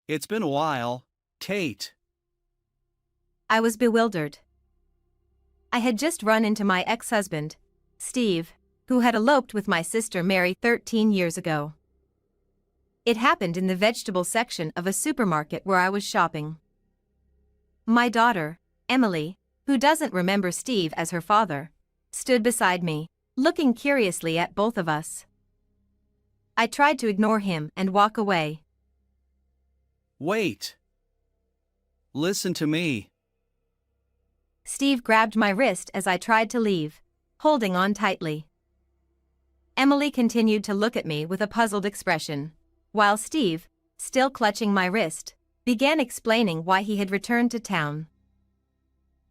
It's been a while, Kate. I was bewildered. I had just run into my ex-husband, Steve, who had eloped with my sister Mary 13 years ago. It happened in the vegetable section of a supermarket where I was shopping. My daughter, Emily, who doesn't remember Steve as her father, stood beside me, looking curiously at both of us. I tried to ignore him and walk away. Wait. Listen to me. Steve grabbed my wrist as I tried to leave, holding on tightly. Emily continued to look at me with a puzzled expression, while Steve, still clutching my wrist, began explaining why he had returned to town.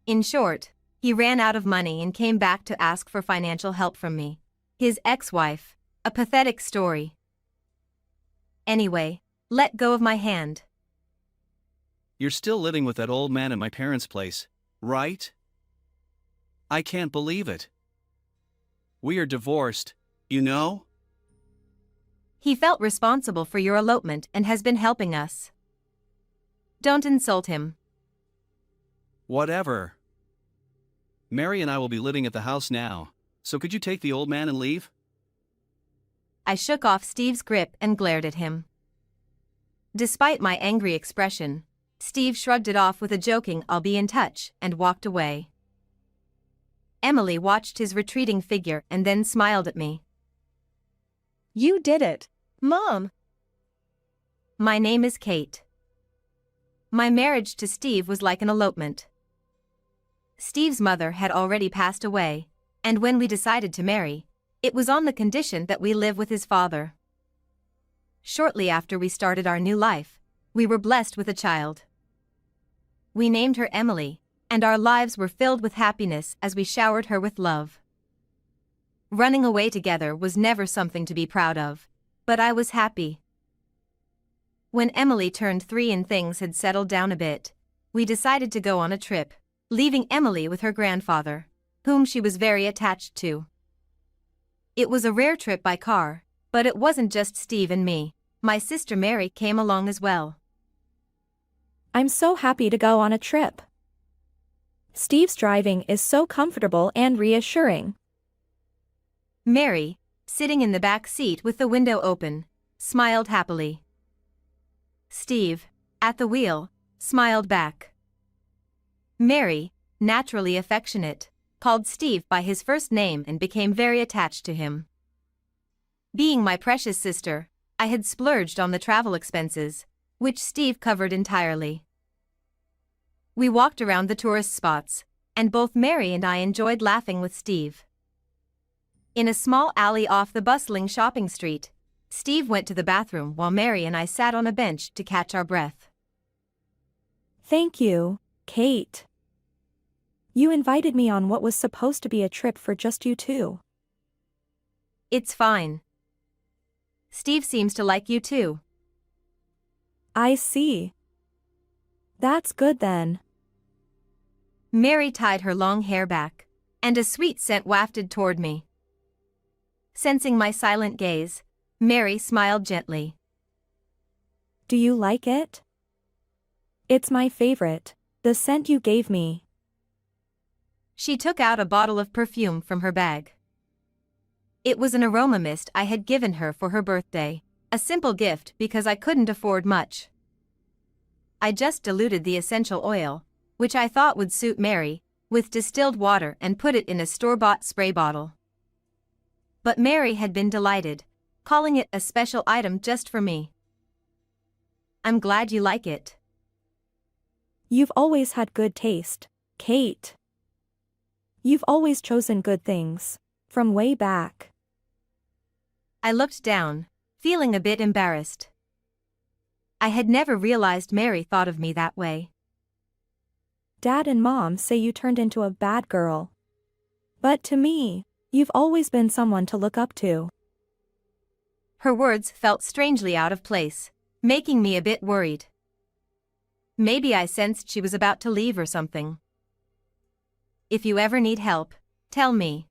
In short, he ran out of money and came back to ask for financial help from me, his ex-wife, a pathetic story. Anyway, let go of my hand. You're still living with that old man at my parents' place, right? I can't believe it. We are divorced, you know? He felt responsible for your elopement and has been helping us. Don't insult him. Whatever. Mary and I will be living at the house now, so could you take the old man and leave? I shook off Steve's grip and glared at him. Despite my angry expression, Steve shrugged it off with a joking "I'll be in touch" and walked away. Emily watched his retreating figure and then smiled at me. You did it, Mom. My name is Kate. My marriage to Steve was like an elopement. Steve's mother had already passed away, and when we decided to marry, it was on the condition that we live with his father. Shortly after we started our new life, we were blessed with a child. We named her Emily, and our lives were filled with happiness as we showered her with love. Running away together was never something to be proud of, but I was happy. When Emily turned 3 and things had settled down a bit, we decided to go on a trip, leaving Emily with her grandfather, whom she was very attached to. It was a rare trip by car, but it wasn't just Steve and me. My sister Mary came along as well. I'm so happy to go on a trip. Steve's driving is so comfortable and reassuring. Mary, sitting in the back seat with the window open, smiled happily. Steve, at the wheel, smiled back. Mary, naturally affectionate, called Steve by his first name and became very attached to him. Being my precious sister, I had splurged on the travel expenses, which Steve covered entirely. We walked around the tourist spots, and both Mary and I enjoyed laughing with Steve. In a small alley off the bustling shopping street, Steve went to the bathroom while Mary and I sat on a bench to catch our breath. Thank you, Kate. You invited me on what was supposed to be a trip for just you two. It's fine. Steve seems to like you too. I see. That's good then. Mary tied her long hair back, and a sweet scent wafted toward me. Sensing my silent gaze, Mary smiled gently. Do you like it? It's my favorite, the scent you gave me. She took out a bottle of perfume from her bag. It was an aroma mist I had given her for her birthday, a simple gift because I couldn't afford much. I just diluted the essential oil, which I thought would suit Mary, with distilled water and put it in a store-bought spray bottle. But Mary had been delighted, calling it a special item just for me. I'm glad you like it. You've always had good taste, Kate. You've always chosen good things, from way back. I looked down, feeling a bit embarrassed. I had never realized Mary thought of me that way. Dad and Mom say you turned into a bad girl. But to me, you've always been someone to look up to. Her words felt strangely out of place, making me a bit worried. Maybe I sensed she was about to leave or something. If you ever need help, tell me.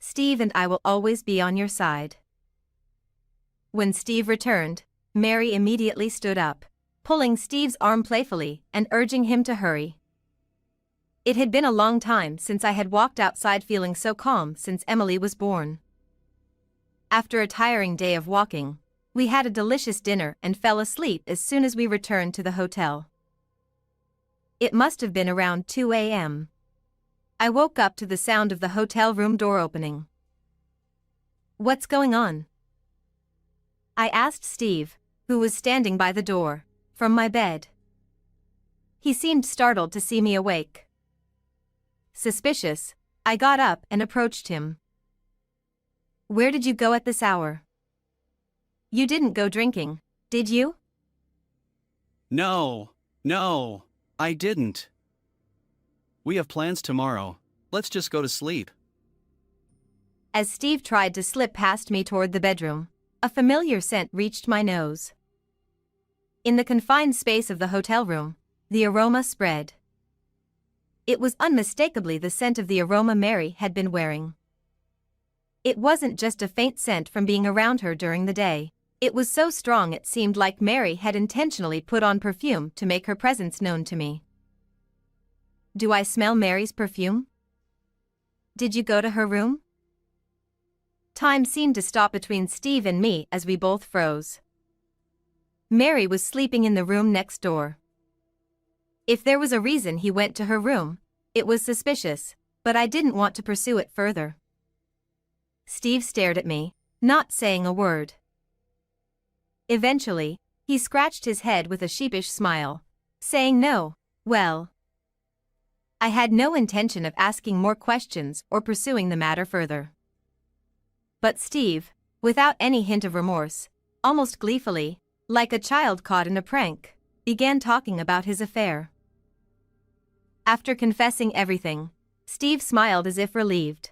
Steve and I will always be on your side. When Steve returned, Mary immediately stood up, pulling Steve's arm playfully and urging him to hurry. It had been a long time since I had walked outside feeling so calm since Emily was born. After a tiring day of walking, we had a delicious dinner and fell asleep as soon as we returned to the hotel. It must have been around 2 a.m. I woke up to the sound of the hotel room door opening. "What's going on?" I asked Steve, who was standing by the door, from my bed. He seemed startled to see me awake. Suspicious, I got up and approached him. "Where did you go at this hour? You didn't go drinking, did you?" No, I didn't. We have plans tomorrow. Let's just go to sleep. As Steve tried to slip past me toward the bedroom, a familiar scent reached my nose. In the confined space of the hotel room, the aroma spread. It was unmistakably the scent of the aroma Mary had been wearing. It wasn't just a faint scent from being around her during the day. It was so strong it seemed like Mary had intentionally put on perfume to make her presence known to me. "Do I smell Mary's perfume? Did you go to her room?" Time seemed to stop between Steve and me as we both froze. Mary was sleeping in the room next door. If there was a reason he went to her room, it was suspicious, but I didn't want to pursue it further. Steve stared at me, not saying a word. Eventually, he scratched his head with a sheepish smile, saying no. Well, I had no intention of asking more questions or pursuing the matter further. But Steve, without any hint of remorse, almost gleefully, like a child caught in a prank, began talking about his affair. After confessing everything, Steve smiled as if relieved.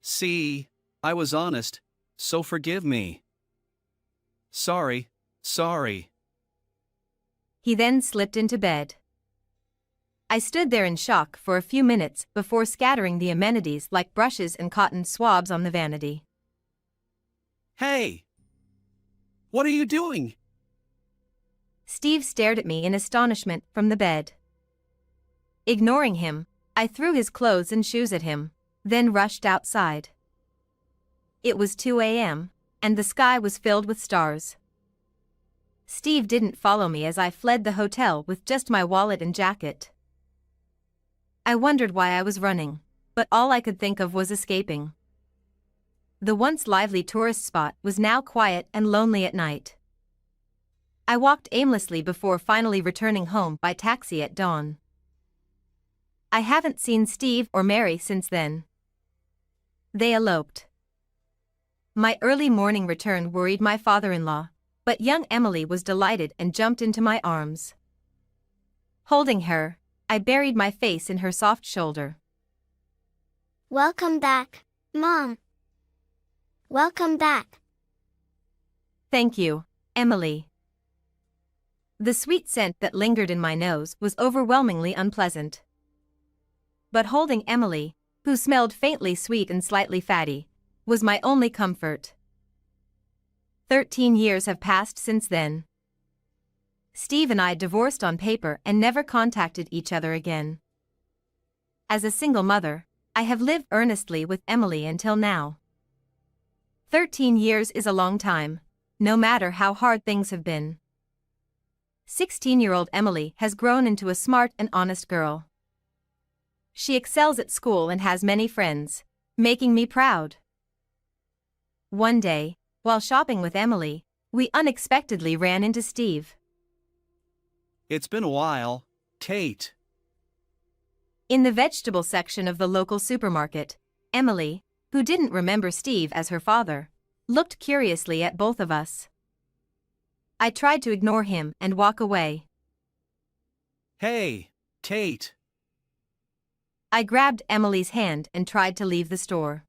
See, I was honest, so forgive me. Sorry. He then slipped into bed. I stood there in shock for a few minutes before scattering the amenities like brushes and cotton swabs on the vanity. Hey! What are you doing? Steve stared at me in astonishment from the bed. Ignoring him, I threw his clothes and shoes at him, then rushed outside. It was 2 a.m., and the sky was filled with stars. Steve didn't follow me as I fled the hotel with just my wallet and jacket. I wondered why I was running, but all I could think of was escaping. The once lively tourist spot was now quiet and lonely at night. I walked aimlessly before finally returning home by taxi at dawn. I haven't seen Steve or Mary since then. They eloped. My early morning return worried my father-in-law, but young Emily was delighted and jumped into my arms. Holding her, I buried my face in her soft shoulder. "Welcome back, Mom. Welcome back." "Thank you, Emily." The sweet scent that lingered in my nose was overwhelmingly unpleasant. But holding Emily, who smelled faintly sweet and slightly fatty, was my only comfort. 13 years have passed since then. Steve and I divorced on paper and never contacted each other again. As a single mother, I have lived earnestly with Emily until now. 13 years is a long time, no matter how hard things have been. 16-year-old Emily has grown into a smart and honest girl. She excels at school and has many friends, making me proud. One day, while shopping with Emily, we unexpectedly ran into Steve. It's been a while, Kate. In the vegetable section of the local supermarket, Emily, who didn't remember Steve as her father, looked curiously at both of us. I tried to ignore him and walk away. Hey, Kate. I grabbed Emily's hand and tried to leave the store.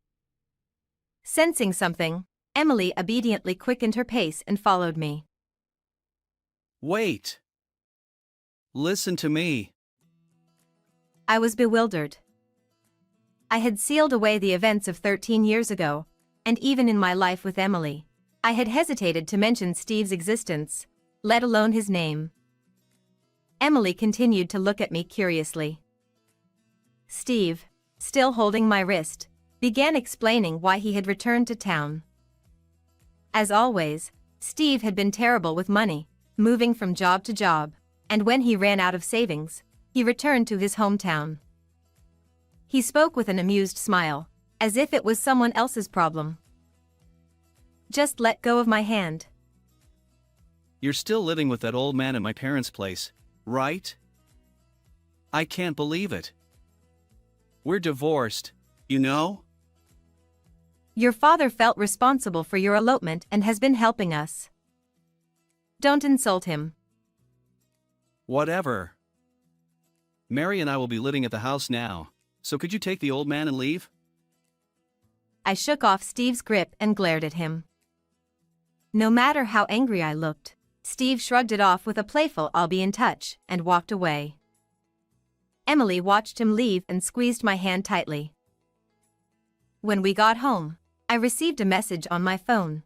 Sensing something, Emily obediently quickened her pace and followed me. Wait. Listen to me. I was bewildered. I had sealed away the events of 13 years ago, and even in my life with Emily, I had hesitated to mention Steve's existence, let alone his name. Emily continued to look at me curiously. Steve, still holding my wrist, began explaining why he had returned to town. As always, Steve had been terrible with money, moving from job to job, and when he ran out of savings, he returned to his hometown. He spoke with an amused smile, as if it was someone else's problem. Just let go of my hand. You're still living with that old man at my parents' place, right? I can't believe it. We're divorced, you know? Your father felt responsible for your elopement and has been helping us. Don't insult him. Whatever. Mary and I will be living at the house now, so could you take the old man and leave? I shook off Steve's grip and glared at him. No matter how angry I looked, Steve shrugged it off with a playful "I'll be in touch" and walked away. Emily watched him leave and squeezed my hand tightly. When we got home, I received a message on my phone.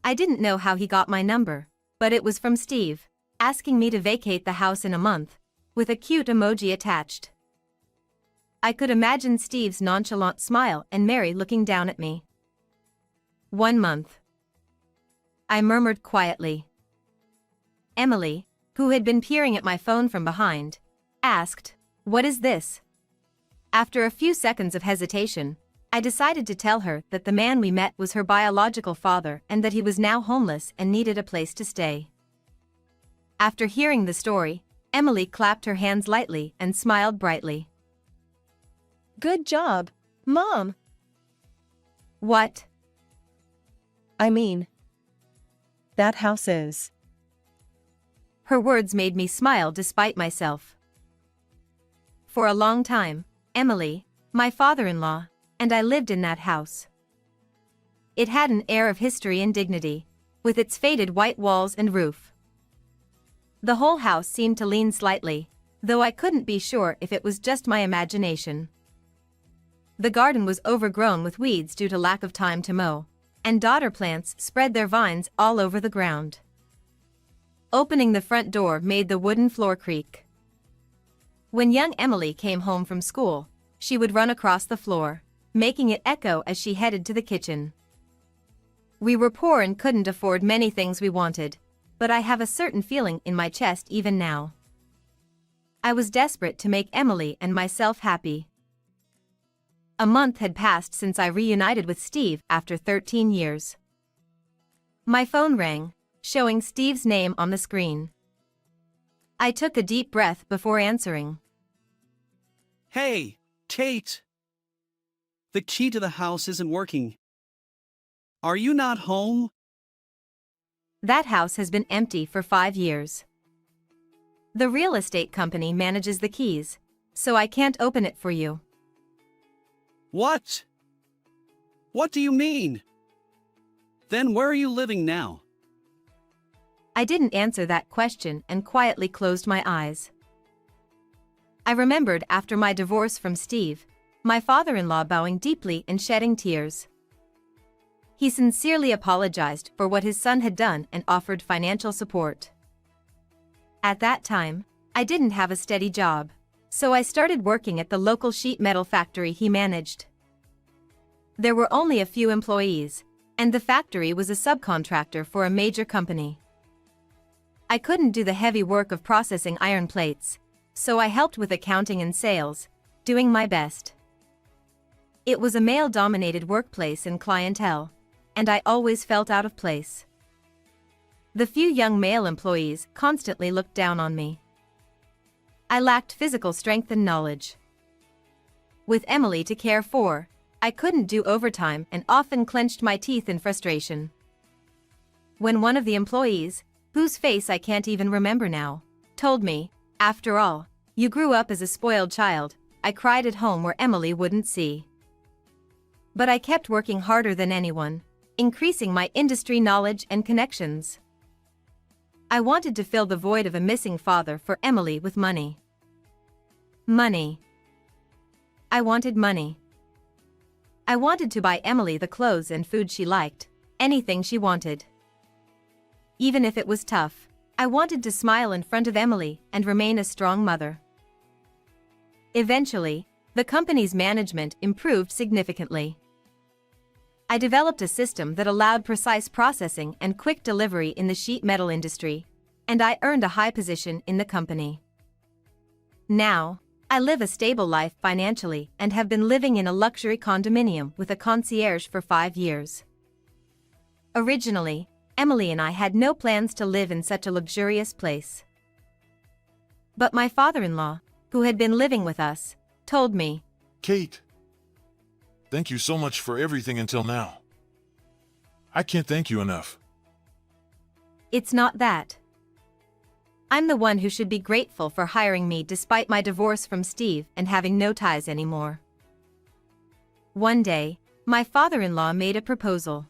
I didn't know how he got my number, but it was from Steve, asking me to vacate the house in a month, with a cute emoji attached. I could imagine Steve's nonchalant smile and Mary looking down at me. 1 month. I murmured quietly. Emily, who had been peering at my phone from behind, asked, "What is this?" After a few seconds of hesitation, I decided to tell her that the man we met was her biological father and that he was now homeless and needed a place to stay. After hearing the story, Emily clapped her hands lightly and smiled brightly. Good job, Mom. What? I mean, that house is. Her words made me smile despite myself. For a long time, Emily, my father-in-law, and I lived in that house. It had an air of history and dignity, with its faded white walls and roof. The whole house seemed to lean slightly, though I couldn't be sure if it was just my imagination. The garden was overgrown with weeds due to lack of time to mow, and daughter plants spread their vines all over the ground. Opening the front door made the wooden floor creak. When young Emily came home from school, she would run across the floor, making it echo as she headed to the kitchen. We were poor and couldn't afford many things we wanted, but I have a certain feeling in my chest even now. I was desperate to make Emily and myself happy. A month had passed since I reunited with Steve after 13 years. My phone rang, showing Steve's name on the screen. I took a deep breath before answering. Hey, Kate! The key to the house isn't working. Are you not home? That house has been empty for 5 years. The real estate company manages the keys, so I can't open it for you. What? What do you mean? Then where are you living now? I didn't answer that question and quietly closed my eyes. I remembered after my divorce from Steve, my father-in-law bowing deeply and shedding tears. He sincerely apologized for what his son had done and offered financial support. At that time, I didn't have a steady job, so I started working at the local sheet metal factory he managed. There were only a few employees, and the factory was a subcontractor for a major company. I couldn't do the heavy work of processing iron plates, so I helped with accounting and sales, doing my best. It was a male-dominated workplace and clientele, and I always felt out of place. The few young male employees constantly looked down on me. I lacked physical strength and knowledge. With Emily to care for, I couldn't do overtime and often clenched my teeth in frustration. When one of the employees, whose face I can't even remember now, told me, "After all, you grew up as a spoiled child," I cried at home where Emily wouldn't see. But I kept working harder than anyone, increasing my industry knowledge and connections. I wanted to fill the void of a missing father for Emily with money. Money. I wanted money. I wanted to buy Emily the clothes and food she liked, anything she wanted. Even if it was tough, I wanted to smile in front of Emily and remain a strong mother. Eventually, the company's management improved significantly. I developed a system that allowed precise processing and quick delivery in the sheet metal industry, and I earned a high position in the company. Now, I live a stable life financially and have been living in a luxury condominium with a concierge for 5 years. Originally, Emily and I had no plans to live in such a luxurious place. But my father-in-law, who had been living with us, told me, Kate, thank you so much for everything until now. I can't thank you enough. "It's not that. I'm the one who should be grateful for hiring me despite my divorce from Steve and having no ties anymore." One day, my father-in-law made a proposal.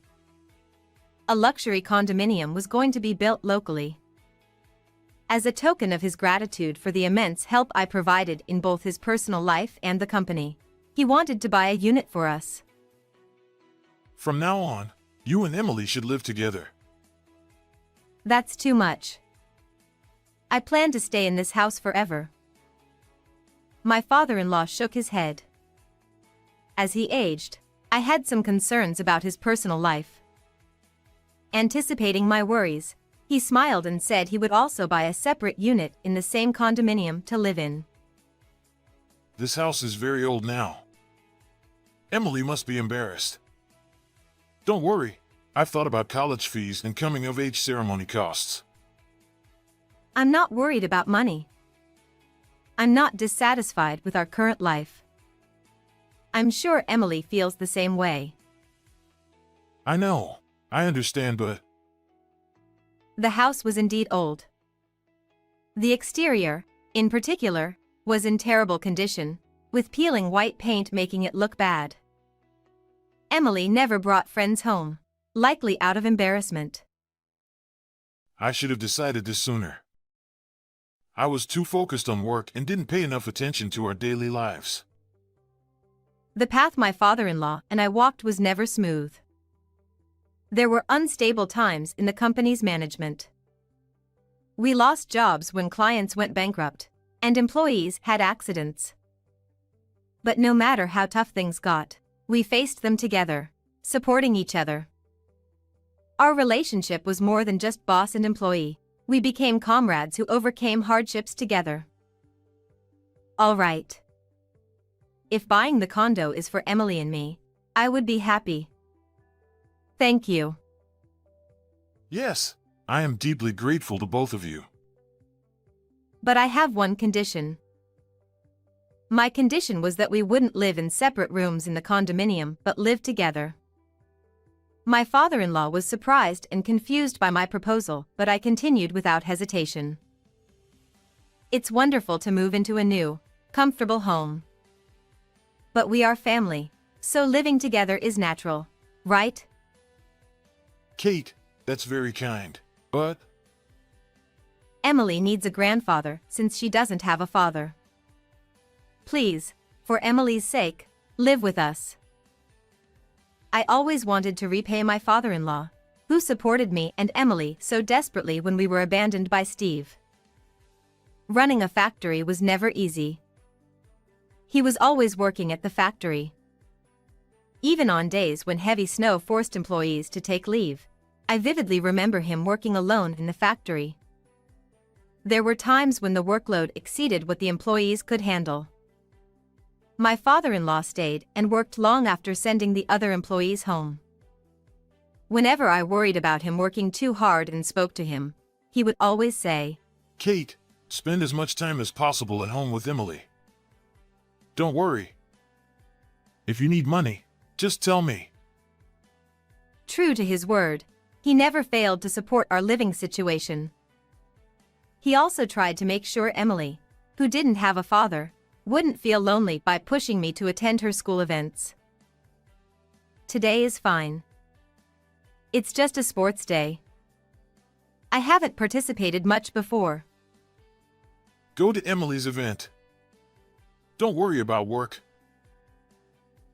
A luxury condominium was going to be built locally. As a token of his gratitude for the immense help I provided in both his personal life and the company, he wanted to buy a unit for us. From now on, you and Emily should live together. "That's too much. I plan to stay in this house forever." My father-in-law shook his head. As he aged, I had some concerns about his personal life. Anticipating my worries, he smiled and said he would also buy a separate unit in the same condominium to live in. This house is very old now. Emily must be embarrassed. Don't worry, I've thought about college fees and coming-of-age ceremony costs. I'm not worried about money. I'm not dissatisfied with our current life. I'm sure Emily feels the same way. I know, I understand, but The house was indeed old. The exterior, in particular, was in terrible condition, with peeling white paint making it look bad. Emily never brought friends home, likely out of embarrassment. I should have decided this sooner. I was too focused on work and didn't pay enough attention to our daily lives. The path my father-in-law and I walked was never smooth. There were unstable times in the company's management. We lost jobs when clients went bankrupt, and employees had accidents. But no matter how tough things got, we faced them together, supporting each other. Our relationship was more than just boss and employee. We became comrades who overcame hardships together. All right. If buying the condo is for Emily and me, I would be happy. Thank you. Yes, I am deeply grateful to both of you. But I have one condition. My condition was that we wouldn't live in separate rooms in the condominium but live together. My father-in-law was surprised and confused by my proposal, but I continued without hesitation. It's wonderful to move into a new, comfortable home. But we are family, so living together is natural, right? Kate, that's very kind, but Emily needs a grandfather since she doesn't have a father. Please, for Emily's sake, live with us. I always wanted to repay my father-in-law, who supported me and Emily so desperately when we were abandoned by Steve. Running a factory was never easy. He was always working at the factory. Even on days when heavy snow forced employees to take leave, I vividly remember him working alone in the factory. There were times when the workload exceeded what the employees could handle. My father-in-law stayed and worked long after sending the other employees home. Whenever I worried about him working too hard and spoke to him, he would always say, Kate, spend as much time as possible at home with Emily. Don't worry. If you need money, just tell me. True to his word, he never failed to support our living situation. He also tried to make sure Emily, who didn't have a father, wouldn't feel lonely by pushing me to attend her school events. Today is fine. It's just a sports day. I haven't participated much before. Go to Emily's event. Don't worry about work.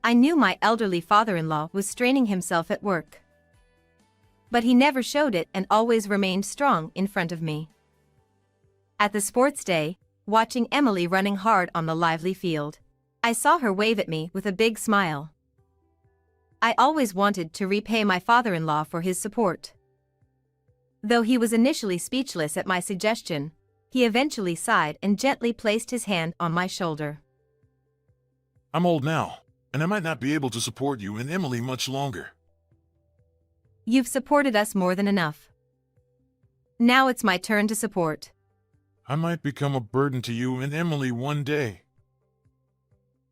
I knew my elderly father-in-law was straining himself at work. but he never showed it and always remained strong in front of me. At the sports day, watching Emily running hard on the lively field, I saw her wave at me with a big smile. I always wanted to repay my father-in-law for his support. Though he was initially speechless at my suggestion, he eventually sighed and gently placed his hand on my shoulder. I'm old now, and I might not be able to support you and Emily much longer. You've supported us more than enough. Now it's my turn to support. I might become a burden to you and Emily one day.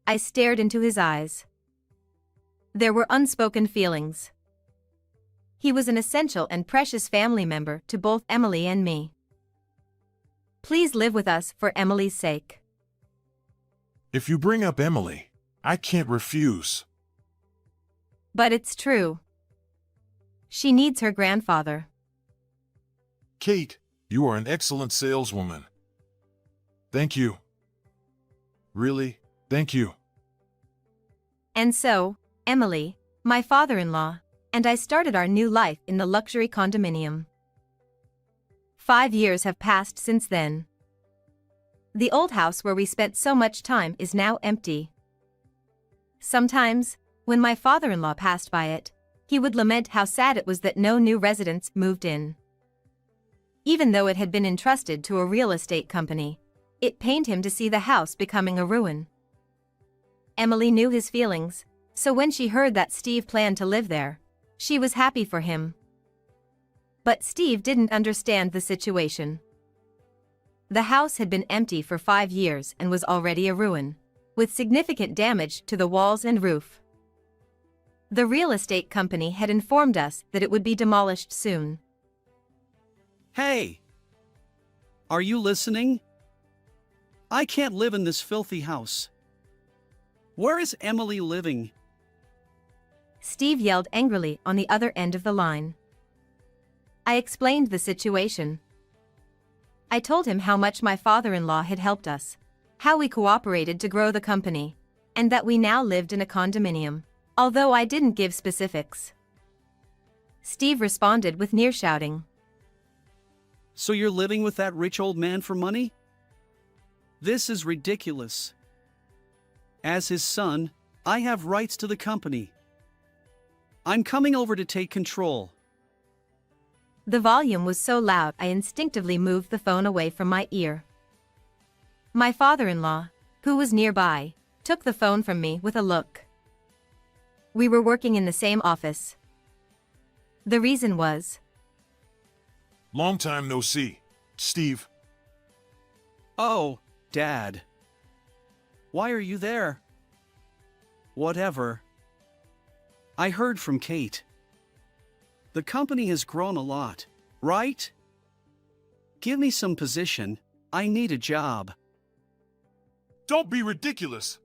I stared into his eyes. There were unspoken feelings. He was an essential and precious family member to both Emily and me. Please live with us for Emily's sake. If you bring up Emily, I can't refuse. But it's true. She needs her grandfather. Kate, you are an excellent saleswoman. Thank you. Really, thank you. And so, Emily, my father-in-law, and I started our new life in the luxury condominium. 5 years have passed since then. The old house where we spent so much time is now empty. Sometimes, when my father-in-law passed by it, he would lament how sad it was that no new residents moved in. Even though it had been entrusted to a real estate company, it pained him to see the house becoming a ruin. Emily knew his feelings, so when she heard that Steve planned to live there, she was happy for him. But Steve didn't understand the situation. The house had been empty for 5 years and was already a ruin, with significant damage to the walls and roof. The real estate company had informed us that it would be demolished soon. Hey! Are you listening? I can't live in this filthy house. Where is Emily living? Steve yelled angrily on the other end of the line. I explained the situation. I told him how much my father-in-law had helped us, how we cooperated to grow the company, and that we now lived in a condominium, although I didn't give specifics. Steve responded with near shouting. So you're living with that rich old man for money? This is ridiculous. As his son, I have rights to the company. I'm coming over to take control. The volume was so loud I instinctively moved the phone away from my ear. My father-in-law, who was nearby, took the phone from me with a look. We were working in the same office. The reason was, Long time no see, Steve. Oh, Dad. Why are you there? Whatever. I heard from Kate. The company has grown a lot, right? Give me some position. I need a job. Don't be ridiculous.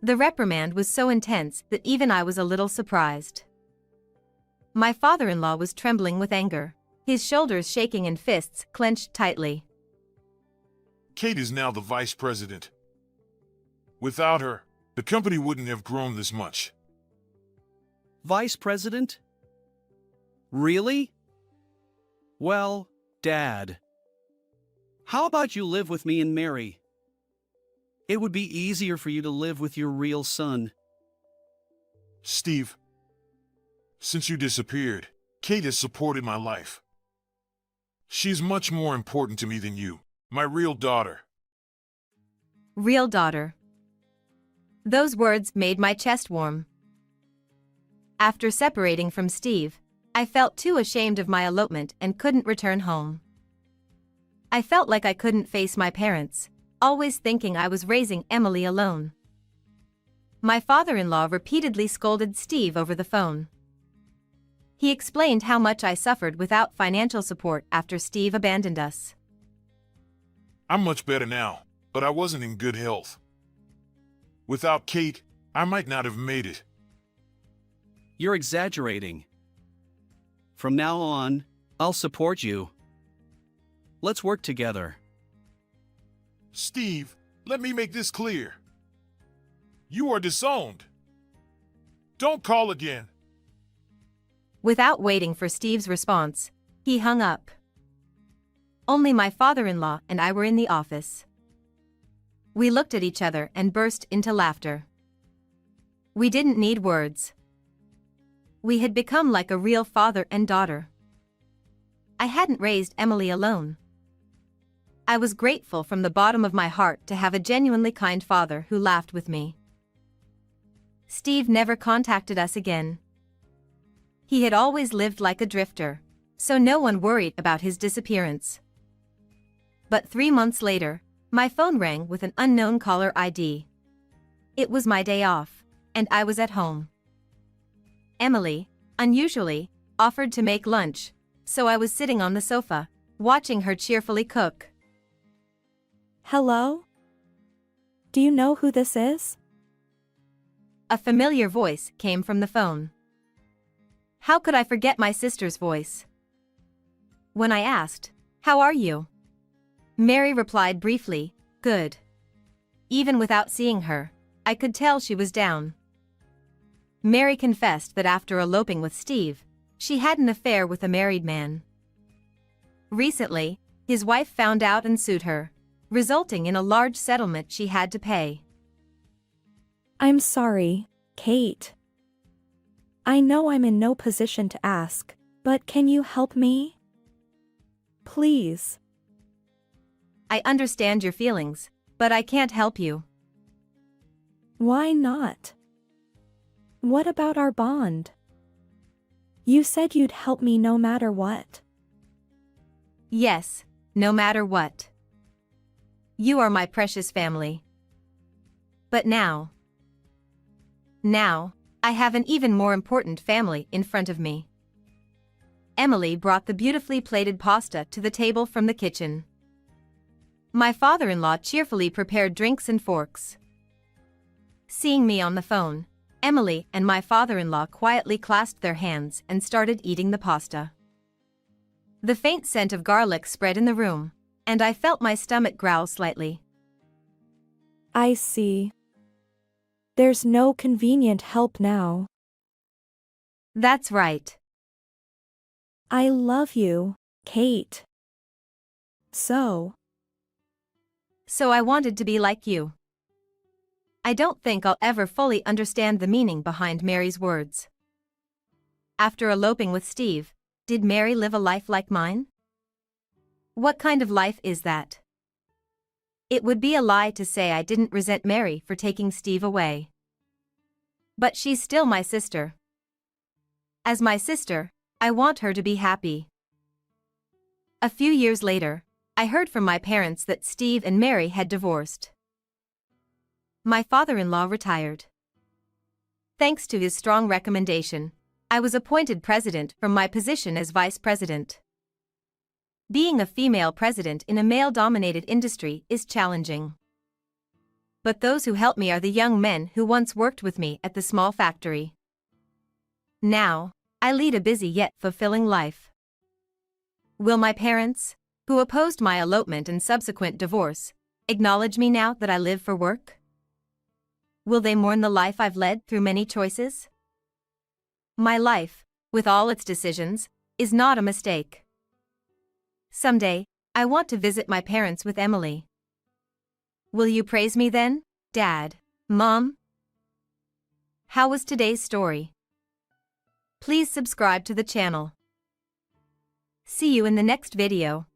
The reprimand was so intense that even I was a little surprised. My father-in-law was trembling with anger, his shoulders shaking and fists clenched tightly. Kate is now the vice president. Without her, the company wouldn't have grown this much. Vice President? Really? Well, Dad. How about you live with me and marry? It would be easier for you to live with your real son. Steve, since you disappeared, Kate has supported my life. She's much more important to me than you, my real daughter. Real daughter. Those words made my chest warm. After separating from Steve, I felt too ashamed of my elopement and couldn't return home. I felt like I couldn't face my parents, always thinking I was raising Emily alone. My father-in-law repeatedly scolded Steve over the phone. He explained how much I suffered without financial support after Steve abandoned us. I'm much better now, but I wasn't in good health. Without Kate, I might not have made it. You're exaggerating. From now on, I'll support you. Let's work together. Steve, let me make this clear. You are disowned. Don't call again. Without waiting for Steve's response, he hung up. Only my father-in-law and I were in the office. We looked at each other and burst into laughter. We didn't need words. We had become like a real father and daughter. I hadn't raised Emily alone. I was grateful from the bottom of my heart to have a genuinely kind father who laughed with me. Steve never contacted us again. He had always lived like a drifter, so no one worried about his disappearance. But 3 months later, my phone rang with an unknown caller ID. It was my day off, and I was at home. Emily, unusually, offered to make lunch, so I was sitting on the sofa, watching her cheerfully cook. Hello? Do you know who this is? A familiar voice came from the phone. How could I forget my sister's voice? When I asked, "How are you?" Mary replied briefly, "Good." Even without seeing her, I could tell she was down. Mary confessed that after eloping with Steve, she had an affair with a married man. Recently, his wife found out and sued her, resulting in a large settlement she had to pay. I'm sorry, Kate. I know I'm in no position to ask, but can you help me? Please. I understand your feelings, but I can't help you. Why not? What about our bond? You said you'd help me no matter what. Yes, no matter what. You are my precious family. But now, I have an even more important family in front of me. Emily brought the beautifully plated pasta to the table from the kitchen. My father-in-law cheerfully prepared drinks and forks. Seeing me on the phone, Emily and my father-in-law quietly clasped their hands and started eating the pasta. The faint scent of garlic spread in the room, and I felt my stomach growl slightly. I see. There's no convenient help now. That's right. I love you, Kate. So I wanted to be like you. I don't think I'll ever fully understand the meaning behind Mary's words. After eloping with Steve, did Mary live a life like mine? What kind of life is that? It would be a lie to say I didn't resent Mary for taking Steve away. But she's still my sister. As my sister, I want her to be happy. A few years later, I heard from my parents that Steve and Mary had divorced. My father-in-law retired. Thanks to his strong recommendation, I was appointed president from my position as vice president. Being a female president in a male-dominated industry is challenging. But those who help me are the young men who once worked with me at the small factory. Now, I lead a busy yet fulfilling life. Will my parents, who opposed my elopement and subsequent divorce, acknowledge me now that I live for work? Will they mourn the life I've led through many choices? My life, with all its decisions, is not a mistake. Someday, I want to visit my parents with Emily. Will you praise me then, Dad, Mom? How was today's story? Please subscribe to the channel. See you in the next video.